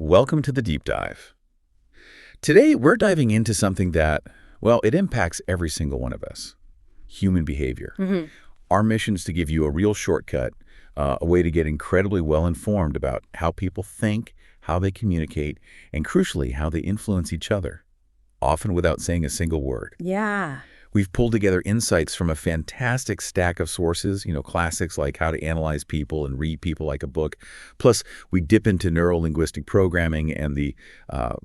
Welcome to the Deep Dive. Today, we're diving into something that, well, it impacts every single one of us, human behavior. Our mission is to give you a real shortcut, a way to get incredibly well-informed about how people think, how they communicate, and crucially, how they influence each other, often without saying a single word. Yeah. We've pulled together insights from a fantastic stack of sources, classics like How to Analyze People and Read People Like a Book. Plus, we dip into Neuro-Linguistic Programming and the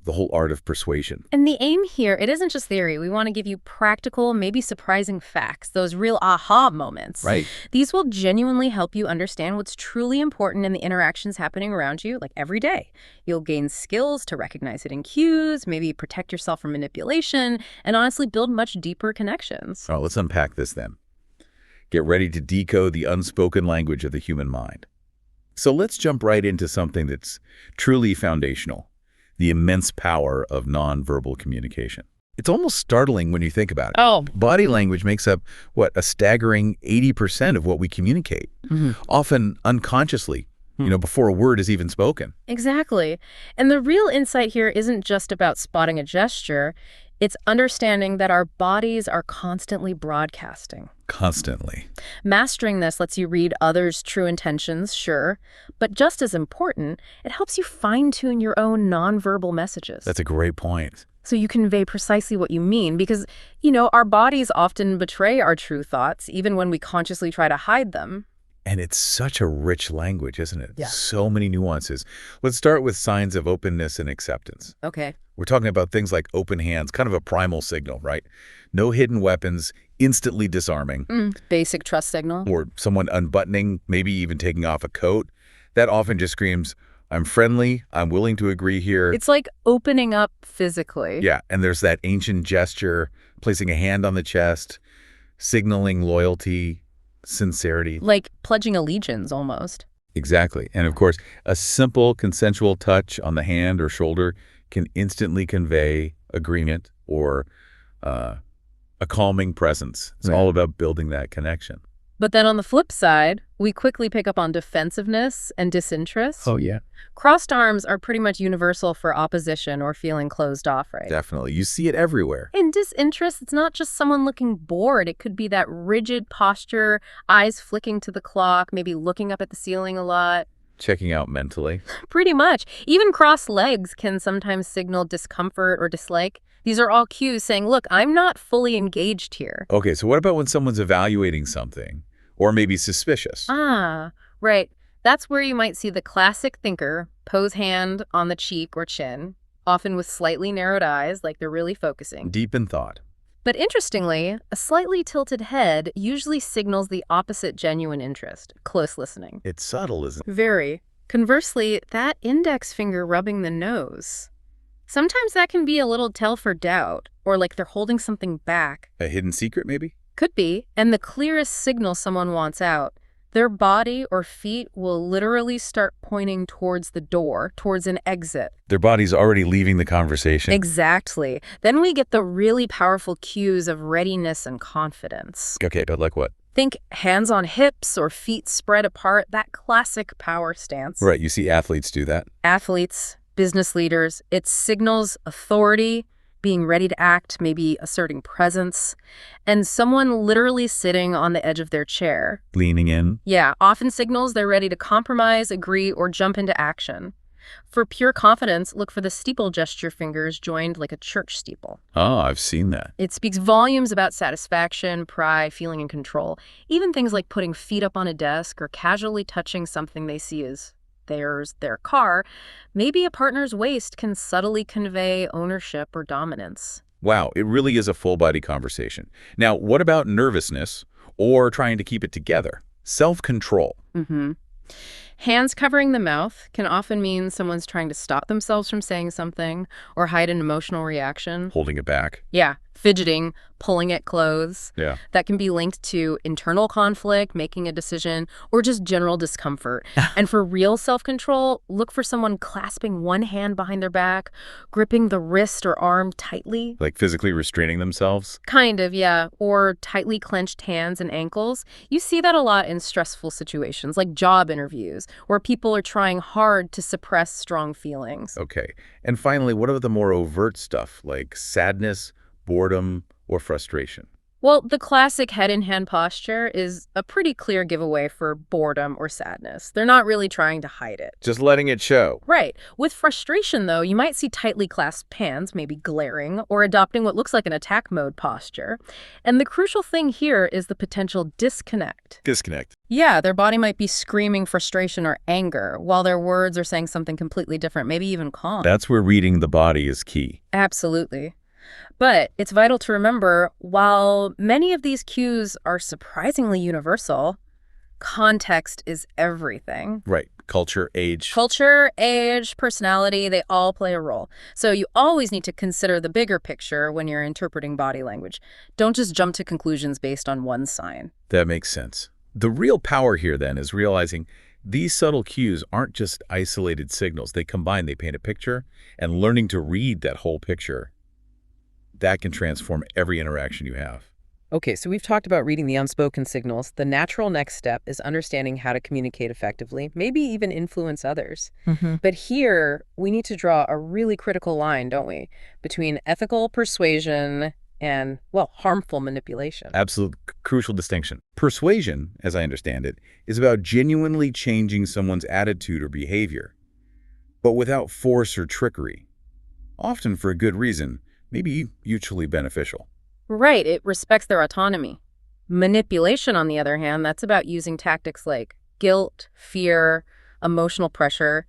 whole art of persuasion. And the aim here, it isn't just theory. We want to give you practical, maybe surprising facts, those real aha moments. Right. These will genuinely help you understand what's truly important in the interactions happening around you, like every day. You'll gain skills to recognize hidden cues, maybe protect yourself from manipulation, and honestly build much deeper connections. Oh, let's unpack this then. Get ready to decode the unspoken language of the human mind. So let's jump right into something that's truly foundational, the immense power of nonverbal communication. It's almost startling when you think about it. Oh. Body language makes up, a staggering 80% of what we communicate, often unconsciously, before a word is even spoken. Exactly. And the real insight here isn't just about spotting a gesture. It's understanding that our bodies are constantly broadcasting. Constantly. Mastering this lets you read others' true intentions, sure, but just as important, it helps you fine-tune your own nonverbal messages. That's a great point. So you convey precisely what you mean because, our bodies often betray our true thoughts, even when we consciously try to hide them. And it's such a rich language, isn't it? Yeah. So many nuances. Let's start with signs of openness and acceptance. Okay. We're talking about things like open hands, kind of a primal signal, right? No hidden weapons, instantly disarming. Basic trust signal. Or someone unbuttoning, maybe even taking off a coat. That often just screams, I'm friendly, I'm willing to agree here. It's like opening up physically. Yeah, and there's that ancient gesture, placing a hand on the chest, signaling loyalty, sincerity. Like pledging allegiance, almost. Exactly. And of course, a simple consensual touch on the hand or shoulder can instantly convey agreement or a calming presence. It's all about building that connection. But then on the flip side, we quickly pick up on defensiveness and disinterest. Oh, yeah. Crossed arms are pretty much universal for opposition or feeling closed off, right? Definitely. You see it everywhere. In disinterest, it's not just someone looking bored. It could be that rigid posture, eyes flicking to the clock, maybe looking up at the ceiling a lot. Checking out mentally. Pretty much. Even crossed legs can sometimes signal discomfort or dislike. These are all cues saying, look, I'm not fully engaged here. Okay, so what about when someone's evaluating something or maybe suspicious? Ah, right. That's where you might see the classic thinker pose hand on the cheek or chin, often with slightly narrowed eyes, like they're really focusing. Deep in thought. But interestingly, a slightly tilted head usually signals the opposite genuine interest, close listening. It's subtle, isn't it? Very. Conversely, that index finger rubbing the nose, sometimes that can be a little tell for doubt, or like they're holding something back. A hidden secret, maybe? Could be, and the clearest signal someone wants out. Their body or feet will literally start pointing towards the door, towards an exit. Their body's already leaving the conversation. Exactly. Then we get the really powerful cues of readiness and confidence. Okay, but like what? Think hands on hips or feet spread apart, that classic power stance. Right, you see athletes do that. Athletes, business leaders, it signals authority, being ready to act, maybe asserting presence, and someone literally sitting on the edge of their chair. Leaning in. Yeah, often signals they're ready to compromise, agree, or jump into action. For pure confidence, look for the steeple gesture fingers joined like a church steeple. Oh, I've seen that. It speaks volumes about satisfaction, pride, feeling in control. Even things like putting feet up on a desk or casually touching something they see as theirs, their car, maybe a partner's waist can subtly convey ownership or dominance. Wow, it really is a full-body conversation. Now, what about nervousness or trying to keep it together? Self-control. Hands covering the mouth can often mean someone's trying to stop themselves from saying something or hide an emotional reaction. Holding it back. Yeah, fidgeting, pulling at clothes. Yeah. That can be linked to internal conflict, making a decision, or just general discomfort. And for real self-control, look for someone clasping one hand behind their back, gripping the wrist or arm tightly. Like physically restraining themselves? Kind of, yeah. Or tightly clenched hands and ankles. You see that a lot in stressful situations, like job interviews. cues, where people are trying hard to suppress strong feelings. Okay. And finally, what about the more overt stuff, like sadness, boredom, or frustration? Well, the classic head-in-hand posture is a pretty clear giveaway for boredom or sadness. They're not really trying to hide it. Just letting it show. Right. With frustration, though, you might see tightly clasped hands, maybe glaring, or adopting what looks like an attack mode posture. And the crucial thing here is the potential disconnect. Disconnect. Yeah, their body might be screaming frustration or anger, while their words are saying something completely different, maybe even calm. That's where reading the body is key. Absolutely. But it's vital to remember, while many of these cues are surprisingly universal, context is everything. Right. Culture, age. Culture, age, personality, they all play a role. So you always need to consider the bigger picture when you're interpreting body language. Don't just jump to conclusions based on one sign. That makes sense. The real power here, then, is realizing these subtle cues aren't just isolated signals. They combine, they paint a picture, and learning to read that whole picture, that can transform every interaction you have. Okay, so we've talked about reading the unspoken signals. The natural next step is understanding how to communicate effectively, maybe even influence others. But here, we need to draw a really critical line, don't we, between ethical persuasion and, well, harmful manipulation. Absolute crucial distinction. Persuasion, as I understand it, is about genuinely changing someone's attitude or behavior, but without force or trickery, often for a good reason, maybe mutually beneficial. Right, it respects their autonomy. Manipulation, on the other hand, that's about using tactics like guilt, fear, emotional pressure,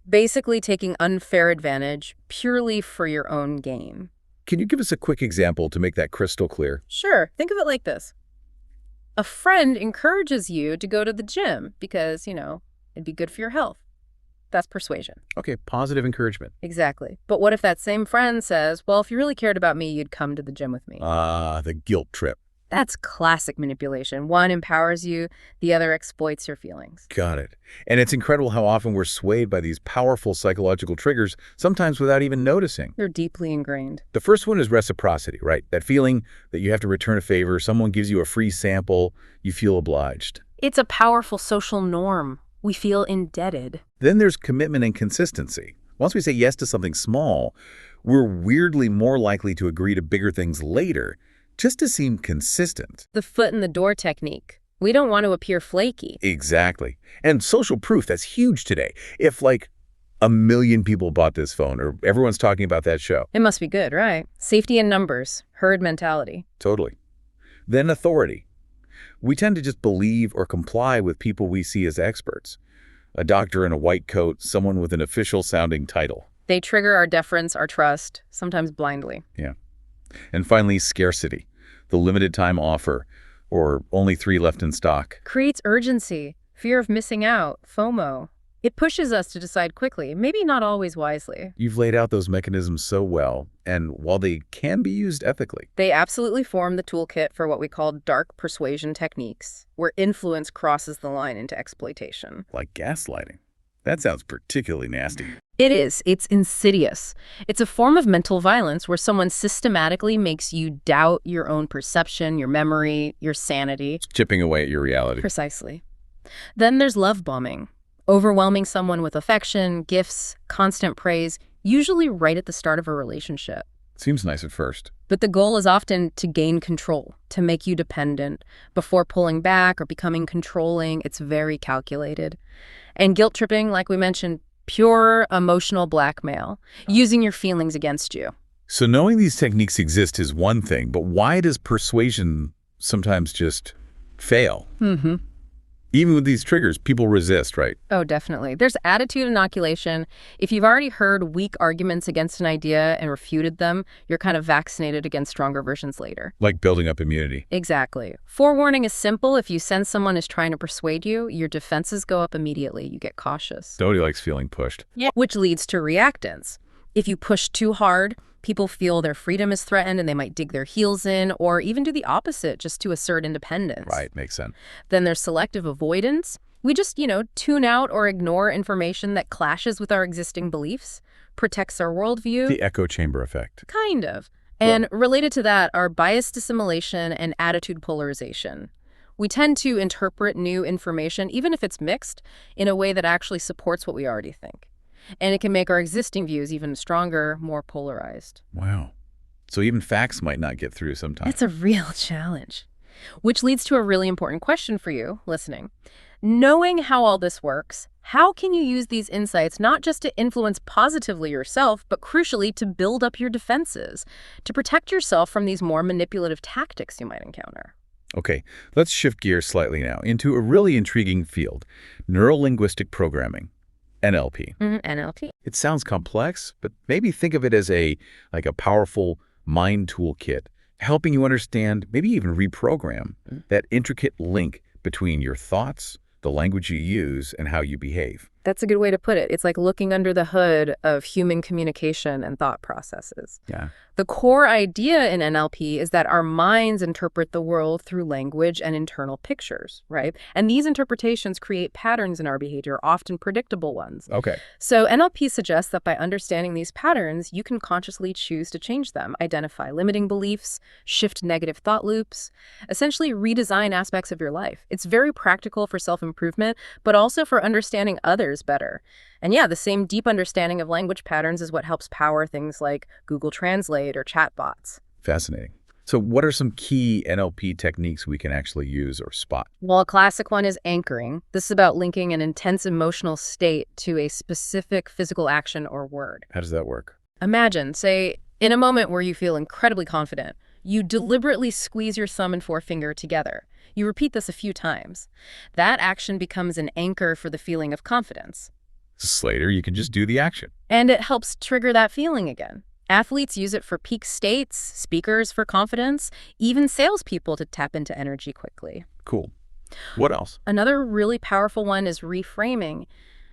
basically taking unfair advantage purely for your own gain. Can you give us a quick example to make that crystal clear? Sure, think of it like this. A friend encourages you to go to the gym because, it'd be good for your health. That's persuasion. Okay, positive encouragement. Exactly. But what if that same friend says, well, if you really cared about me, you'd come to the gym with me? The guilt trip. That's classic manipulation. One empowers you, the other exploits your feelings. Got it. And it's incredible how often we're swayed by these powerful psychological triggers, sometimes without even noticing. They're deeply ingrained. The first one is reciprocity, right? That feeling that you have to return a favor, someone gives you a free sample, you feel obliged. It's a powerful social norm. We feel indebted. Then there's commitment and consistency. Once we say yes to something small, we're weirdly more likely to agree to bigger things later, just to seem consistent. The foot in the door technique. We don't want to appear flaky. Exactly. And social proof, that's huge today. If, 1 million people bought this phone, or everyone's talking about that show. It must be good, right? Safety in numbers, herd mentality. Totally. Then authority. We tend to just believe or comply with people we see as experts. A doctor in a white coat, someone with an official-sounding title. They trigger our deference, our trust, sometimes blindly. Yeah. And finally, scarcity. The limited time offer, or only 3 left in stock. Creates urgency, fear of missing out, FOMO. It pushes us to decide quickly, maybe not always wisely. You've laid out those mechanisms so well, and while they can be used ethically, they absolutely form the toolkit for what we call dark persuasion techniques, where influence crosses the line into exploitation. Like gaslighting. That sounds particularly nasty. It is. It's insidious. It's a form of mental violence where someone systematically makes you doubt your own perception, your memory, your sanity. Chipping away at your reality. Precisely. Then there's love bombing. Overwhelming someone with affection, gifts, constant praise, usually right at the start of a relationship. Seems nice at first. But the goal is often to gain control, to make you dependent. Before pulling back or becoming controlling, it's very calculated. And guilt tripping, like we mentioned, pure emotional blackmail, using your feelings against you. So knowing these techniques exist is one thing, but why does persuasion sometimes just fail? Even with these triggers, people resist, right? Oh, definitely. There's attitude inoculation. If you've already heard weak arguments against an idea and refuted them, you're kind of vaccinated against stronger versions later. Like building up immunity. Exactly. Forewarning is simple. If you sense someone is trying to persuade you, your defenses go up immediately. You get cautious. Nobody likes feeling pushed. Yeah. Which leads to reactance. If you push too hard, people feel their freedom is threatened and they might dig their heels in or even do the opposite just to assert independence. Right, makes sense. Then there's selective avoidance. We just, tune out or ignore information that clashes with our existing beliefs, protects our worldview. The echo chamber effect. Kind of. And related to that are biased assimilation and attitude polarization. We tend to interpret new information, even if it's mixed, in a way that actually supports what we already think. And it can make our existing views even stronger, more polarized. Wow. So even facts might not get through sometimes. It's a real challenge. Which leads to a really important question for you, listening. Knowing how all this works, how can you use these insights not just to influence positively yourself, but crucially to build up your defenses, to protect yourself from these more manipulative tactics you might encounter? Okay, let's shift gears slightly now into a really intriguing field, Neuro-Linguistic Programming, NLP. NLP. It sounds complex, but maybe think of it as a powerful mind toolkit, helping you understand, maybe even reprogram, that intricate link between your thoughts, the language you use, and how you behave. That's a good way to put it. It's like looking under the hood of human communication and thought processes. Yeah. The core idea in NLP is that our minds interpret the world through language and internal pictures, right? And these interpretations create patterns in our behavior, often predictable ones. Okay. So NLP suggests that by understanding these patterns, you can consciously choose to change them, identify limiting beliefs, shift negative thought loops, essentially redesign aspects of your life. It's very practical for self-improvement, but also for understanding others better. And yeah, the same deep understanding of language patterns is what helps power things like Google Translate or chatbots. Fascinating. So what are some key NLP techniques we can actually use or spot? Well, a classic one is anchoring. This is about linking an intense emotional state to a specific physical action or word. How does that work? Imagine, say, in a moment where you feel incredibly confident, you deliberately squeeze your thumb and forefinger together. You repeat this a few times. That action becomes an anchor for the feeling of confidence. Later, you can just do the action. And it helps trigger that feeling again. Athletes use it for peak states, speakers for confidence, even salespeople to tap into energy quickly. Cool. What else? Another really powerful one is reframing.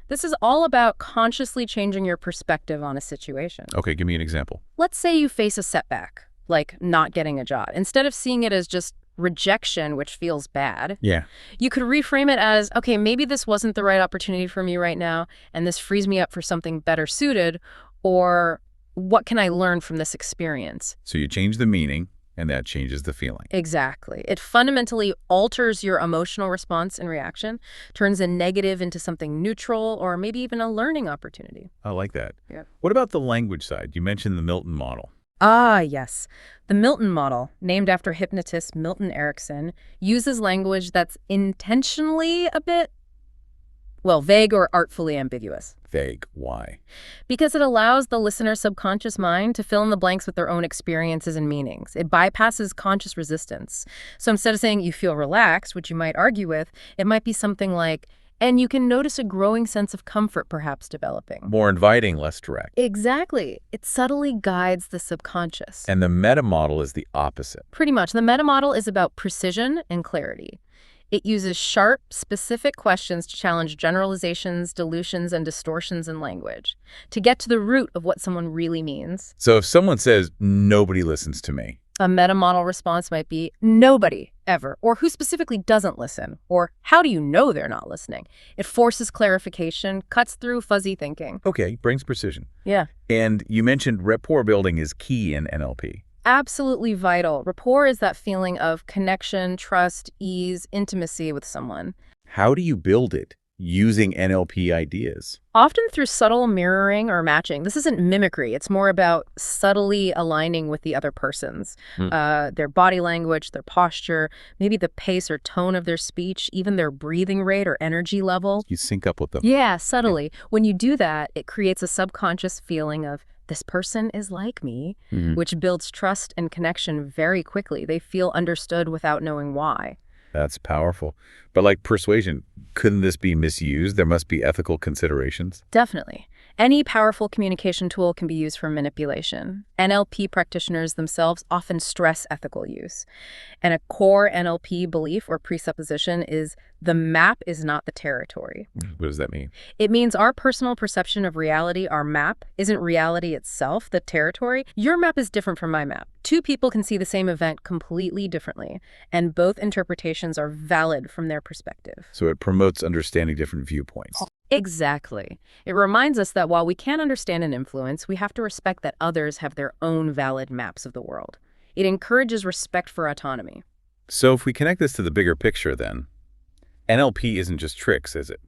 This is all about consciously changing your perspective on a situation. Okay, give me an example. Let's say you face a setback, like not getting a job. Instead of seeing it as just rejection, which feels bad, Yeah. you could reframe it as, okay, maybe this wasn't the right opportunity for me right now, and this frees me up for something better suited, or what can I learn from this experience? So you change the meaning, and that changes the feeling. Exactly. It fundamentally alters your emotional response and reaction, turns a negative into something neutral, or maybe even a learning opportunity. I like that. Yeah. What about the language side? You mentioned the Milton model. Ah, yes. The Milton model, named after hypnotist Milton Erickson, uses language that's intentionally a bit, vague or artfully ambiguous. Vague. Why? Because it allows the listener's subconscious mind to fill in the blanks with their own experiences and meanings. It bypasses conscious resistance. So instead of saying you feel relaxed, which you might argue with, it might be something like, and you can notice a growing sense of comfort perhaps developing. More inviting, less direct. Exactly. It subtly guides the subconscious. And the meta model is the opposite. Pretty much. The meta model is about precision and clarity. It uses sharp, specific questions to challenge generalizations, dilutions, and distortions in language, to get to the root of what someone really means. So if someone says, nobody listens to me, a meta-model response might be, nobody, ever, or who specifically doesn't listen, or how do you know they're not listening? It forces clarification, cuts through fuzzy thinking. Okay, brings precision. Yeah. And you mentioned rapport building is key in NLP. Absolutely vital. Rapport is that feeling of connection, trust, ease, intimacy with someone. How do you build it using NLP ideas? Often through subtle mirroring or matching. This isn't mimicry. It's more about subtly aligning with the other person's, their body language, their posture, maybe the pace or tone of their speech, even their breathing rate or energy level. You sync up with them. Yeah, subtly. When you do that, it creates a subconscious feeling of, this person is like me, which builds trust and connection very quickly. They feel understood without knowing why. That's powerful. But like persuasion, couldn't this be misused? There must be ethical considerations. Definitely. Any powerful communication tool can be used for manipulation. NLP practitioners themselves often stress ethical use. And a core NLP belief or presupposition is the map is not the territory. What does that mean? It means our personal perception of reality, our map, isn't reality itself, the territory. Your map is different from my map. Two people can see the same event completely differently, and both interpretations are valid from their perspective. So it promotes understanding different viewpoints. Exactly. It reminds us that while we can't understand and influence, we have to respect that others have their own valid maps of the world. It encourages respect for autonomy. So if we connect this to the bigger picture then, NLP isn't just tricks, is it?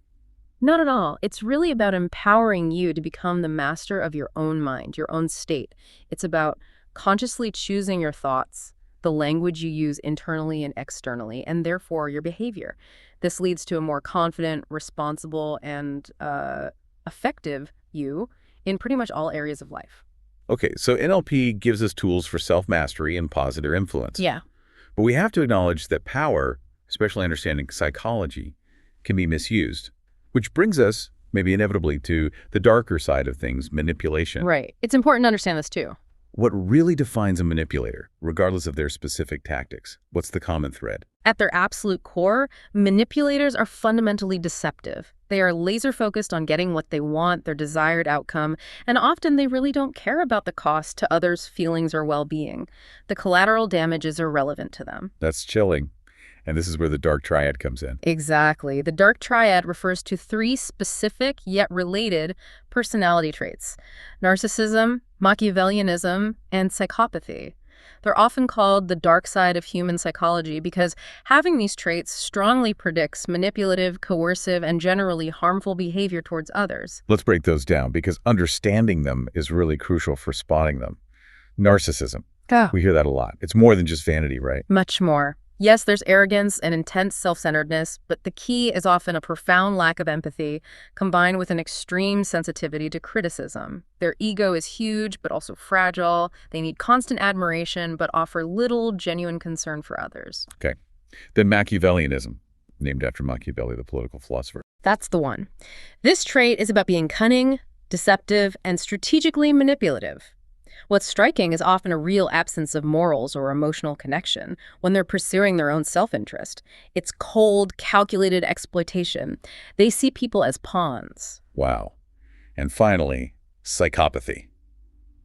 Not at all. It's really about empowering you to become the master of your own mind, your own state. It's about consciously choosing your thoughts, the language you use internally and externally, and therefore your behavior. This leads to a more confident, responsible, and effective you in pretty much all areas of life. Okay, so NLP gives us tools for self-mastery and positive influence. Yeah. But we have to acknowledge that power, especially understanding psychology, can be misused, which brings us, maybe inevitably, to the darker side of things, manipulation. Right. It's important to understand this too. What really defines a manipulator, regardless of their specific tactics? What's the common thread? At their absolute core, manipulators are fundamentally deceptive. They are laser-focused on getting what they want, their desired outcome, and often they really don't care about the cost to others' feelings or well-being. The collateral damage is irrelevant to them. That's chilling. And this is where the dark triad comes in. Exactly. The dark triad refers to 3 specific yet related personality traits: narcissism, Machiavellianism, and psychopathy. They're often called the dark side of human psychology because having these traits strongly predicts manipulative, coercive, and generally harmful behavior towards others. Let's break those down because understanding them is really crucial for spotting them. Narcissism. Oh. We hear that a lot. It's more than just vanity, right? Much more. Yes, there's arrogance and intense self-centeredness, but the key is often a profound lack of empathy combined with an extreme sensitivity to criticism. Their ego is huge, but also fragile. They need constant admiration, but offer little genuine concern for others. Okay. Then Machiavellianism, named after Machiavelli, the political philosopher. That's the one. This trait is about being cunning, deceptive, and strategically manipulative. What's striking is often a real absence of morals or emotional connection when they're pursuing their own self-interest. It's cold, calculated exploitation. They see people as pawns. Wow. And finally, psychopathy.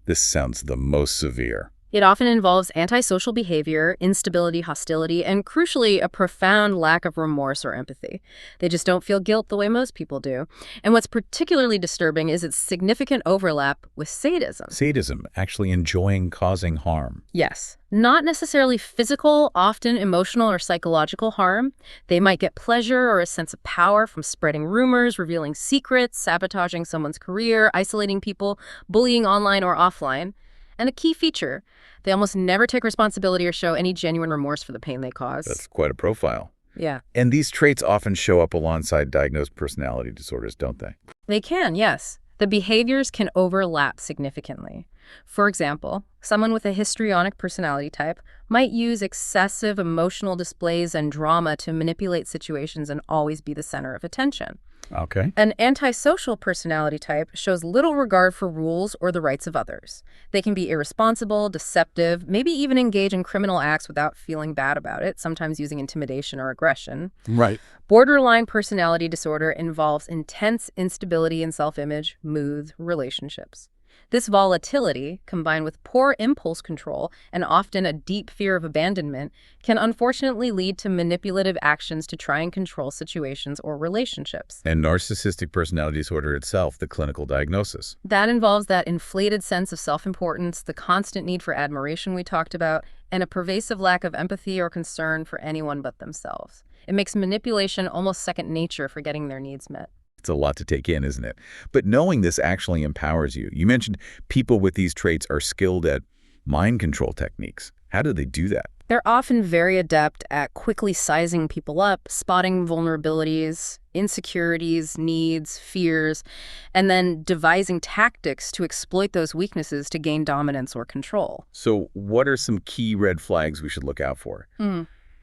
This sounds the most severe. It often involves antisocial behavior, instability, hostility, and crucially, a profound lack of remorse or empathy. They just don't feel guilt the way most people do. And what's particularly disturbing is its significant overlap with sadism. Sadism, actually enjoying causing harm. Yes. Not necessarily physical, often emotional or psychological harm. They might get pleasure or a sense of power from spreading rumors, revealing secrets, sabotaging someone's career, isolating people, bullying online or offline. And a key feature, they almost never take responsibility or show any genuine remorse for the pain they cause. That's quite a profile. Yeah. And these traits often show up alongside diagnosed personality disorders, don't they? They can, yes. The behaviors can overlap significantly. For example, someone with a histrionic personality type might use excessive emotional displays and drama to manipulate situations and always be the center of attention. Okay. An antisocial personality type shows little regard for rules or the rights of others. They can be irresponsible, deceptive, maybe even engage in criminal acts without feeling bad about it, sometimes using intimidation or aggression. Right. Borderline personality disorder involves intense instability in self-image, mood, relationships. This volatility, combined with poor impulse control and often a deep fear of abandonment, can unfortunately lead to manipulative actions to try and control situations or relationships. And narcissistic personality disorder itself, the clinical diagnosis. That involves that inflated sense of self-importance, the constant need for admiration we talked about, and a pervasive lack of empathy or concern for anyone but themselves. It makes manipulation almost second nature for getting their needs met. It's a lot to take in, isn't it? But knowing this actually empowers you. You mentioned people with these traits are skilled at mind control techniques. How do they do that? They're often very adept at quickly sizing people up, spotting vulnerabilities, insecurities, needs, fears, and then devising tactics to exploit those weaknesses to gain dominance or control. So what are some key red flags we should look out for?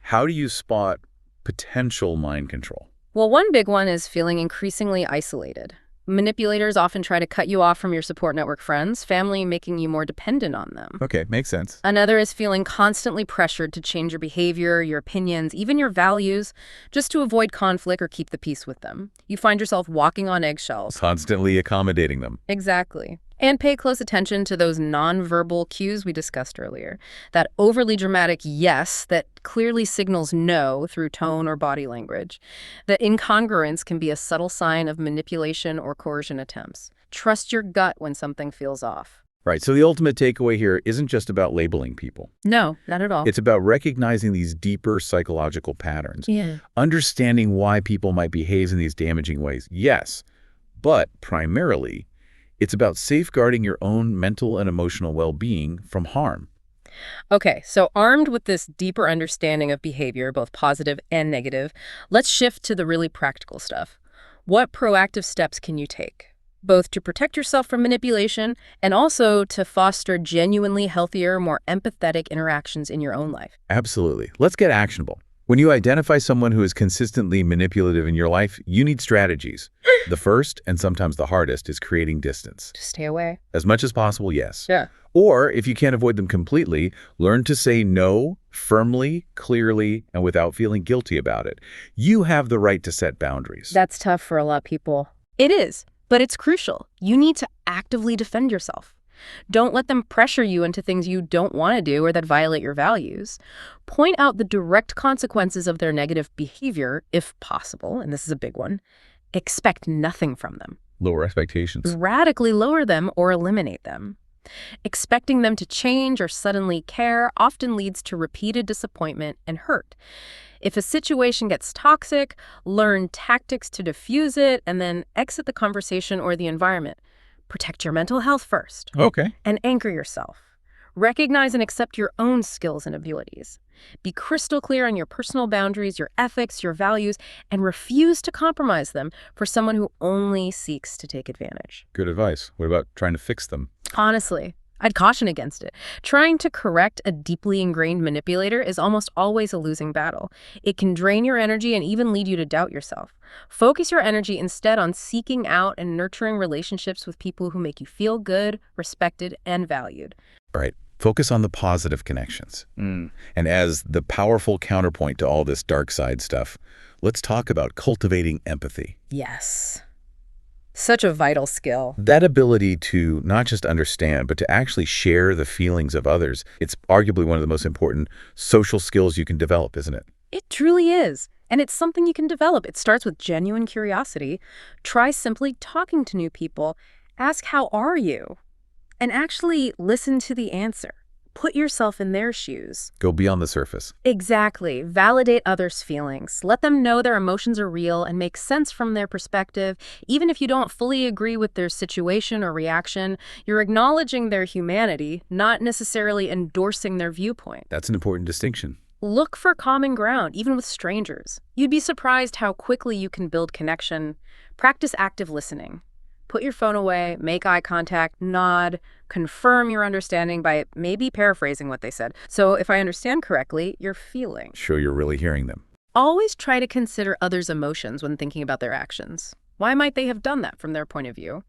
How do you spot potential mind control? Well, one big one is feeling increasingly isolated. Manipulators often try to cut you off from your support network friends, family, making you more dependent on them. Okay, makes sense. Another is feeling constantly pressured to change your behavior, your opinions, even your values, just to avoid conflict or keep the peace with them. You find yourself walking on eggshells. Constantly accommodating them. Exactly. And pay close attention to those nonverbal cues we discussed earlier. That overly dramatic yes that clearly signals no through tone or body language. The incongruence can be a subtle sign of manipulation or coercion attempts. Trust your gut when something feels off. Right. So the ultimate takeaway here isn't just about labeling people. No, not at all. It's about recognizing these deeper psychological patterns, Yeah. understanding why people might behave in these damaging ways. Yes, but primarily, it's about safeguarding your own mental and emotional well-being from harm. Okay, so armed with this deeper understanding of behavior, both positive and negative, let's shift to the really practical stuff. What proactive steps can you take, both to protect yourself from manipulation and also to foster genuinely healthier, more empathetic interactions in your own life? Absolutely. Let's get actionable. When you identify someone who is consistently manipulative in your life, you need strategies. The first, and sometimes the hardest, is creating distance. To stay away? As much as possible, yes. Yeah. Or, if you can't avoid them completely, learn to say no firmly, clearly, and without feeling guilty about it. You have the right to set boundaries. That's tough for a lot of people. It is, but it's crucial. You need to actively defend yourself. Don't let them pressure you into things you don't want to do or that violate your values. Point out the direct consequences of their negative behavior, if possible, and this is a big one. Expect nothing from them. Lower expectations. Radically lower them or eliminate them. Expecting them to change or suddenly care often leads to repeated disappointment and hurt. If a situation gets toxic, learn tactics to diffuse it and then exit the conversation or the environment. Protect your mental health first. Okay. And anchor yourself. Recognize and accept your own skills and abilities. Be crystal clear on your personal boundaries, your ethics, your values, and refuse to compromise them for someone who only seeks to take advantage. Good advice. What about trying to fix them? Honestly, I'd caution against it. Trying to correct a deeply ingrained manipulator is almost always a losing battle. It can drain your energy and even lead you to doubt yourself. Focus your energy instead on seeking out and nurturing relationships with people who make you feel good, respected, and valued. Right. Focus on the positive connections. And as the powerful counterpoint to all this dark side stuff, let's talk about cultivating empathy. Yes. Such a vital skill. That ability to not just understand, but to actually share the feelings of others, it's arguably one of the most important social skills you can develop, isn't it? It truly is. And it's something you can develop. It starts with genuine curiosity. Try simply talking to new people. Ask, how are you? And actually listen to the answer. Put yourself in their shoes. Go beyond the surface. Exactly. Validate others' feelings. Let them know their emotions are real and make sense from their perspective. Even if you don't fully agree with their situation or reaction, you're acknowledging their humanity, not necessarily endorsing their viewpoint. That's an important distinction. Look for common ground, even with strangers. You'd be surprised how quickly you can build connection. Practice active listening. Put your phone away, make eye contact, nod, confirm your understanding by maybe paraphrasing what they said. So if I understand correctly, you're feeling. Show you're really hearing them. Always try to consider others' emotions when thinking about their actions. Why might they have done that from their point of view?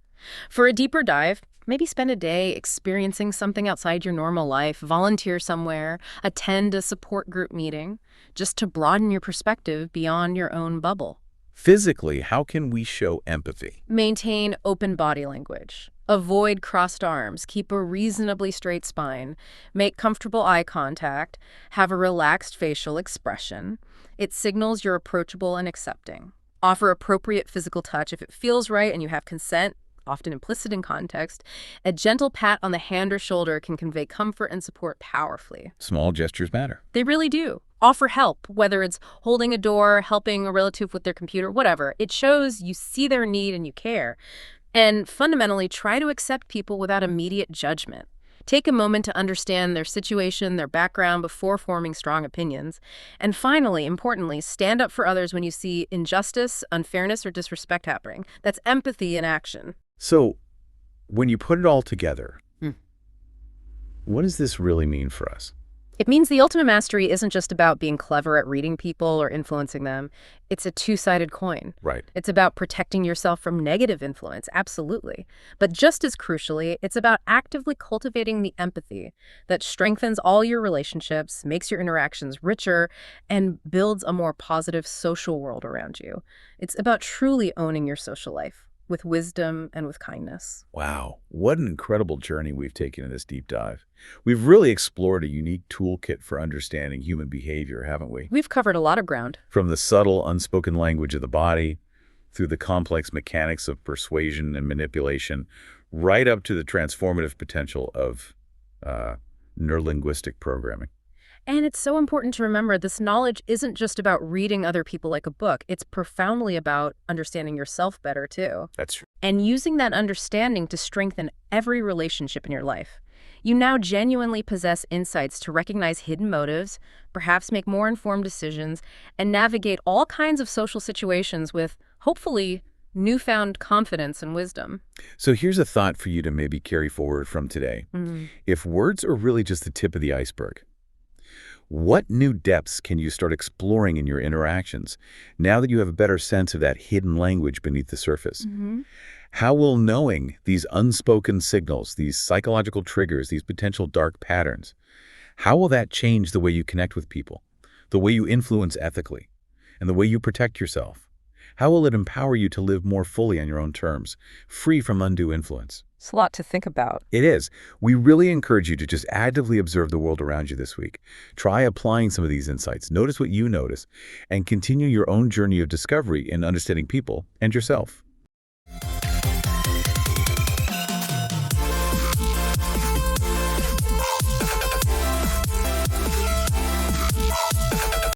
For a deeper dive, maybe spend a day experiencing something outside your normal life, volunteer somewhere, attend a support group meeting, just to broaden your perspective beyond your own bubble. Physically, how can we show empathy? Maintain open body language. Avoid crossed arms. Keep a reasonably straight spine. Make comfortable eye contact. Have a relaxed facial expression. It signals you're approachable and accepting. Offer appropriate physical touch if it feels right and you have consent, often implicit in context. A gentle pat on the hand or shoulder can convey comfort and support powerfully. Small gestures matter. They really do. Offer help, whether it's holding a door, helping a relative with their computer, whatever. It shows you see their need and you care. And fundamentally, try to accept people without immediate judgment. Take a moment to understand their situation, their background before forming strong opinions. And finally, importantly, stand up for others when you see injustice, unfairness, or disrespect happening. That's empathy in action. So, when you put it all together, what does this really mean for us? It means the ultimate mastery isn't just about being clever at reading people or influencing them. It's a two-sided coin. Right. It's about protecting yourself from negative influence, absolutely. But just as crucially, it's about actively cultivating the empathy that strengthens all your relationships, makes your interactions richer, and builds a more positive social world around you. It's about truly owning your social life with wisdom and with kindness. Wow, what an incredible journey we've taken in this deep dive. We've really explored a unique toolkit for understanding human behavior, haven't we? We've covered a lot of ground. From the subtle, unspoken language of the body, through the complex mechanics of persuasion and manipulation, right up to the transformative potential of neuro-linguistic programming. And it's so important to remember this knowledge isn't just about reading other people like a book. It's profoundly about understanding yourself better, too. That's true. And using that understanding to strengthen every relationship in your life. You now genuinely possess insights to recognize hidden motives, perhaps make more informed decisions, and navigate all kinds of social situations with, hopefully, newfound confidence and wisdom. So here's a thought for you to maybe carry forward from today. If words are really just the tip of the iceberg, what new depths can you start exploring in your interactions now that you have a better sense of that hidden language beneath the surface? How will knowing these unspoken signals, these psychological triggers, these potential dark patterns, how will that change the way you connect with people, the way you influence ethically, and the way you protect yourself? How will it empower you to live more fully on your own terms, free from undue influence? It's a lot to think about. It is. We really encourage you to just actively observe the world around you this week. Try applying some of these insights. Notice what you notice, and continue your own journey of discovery in understanding people and yourself.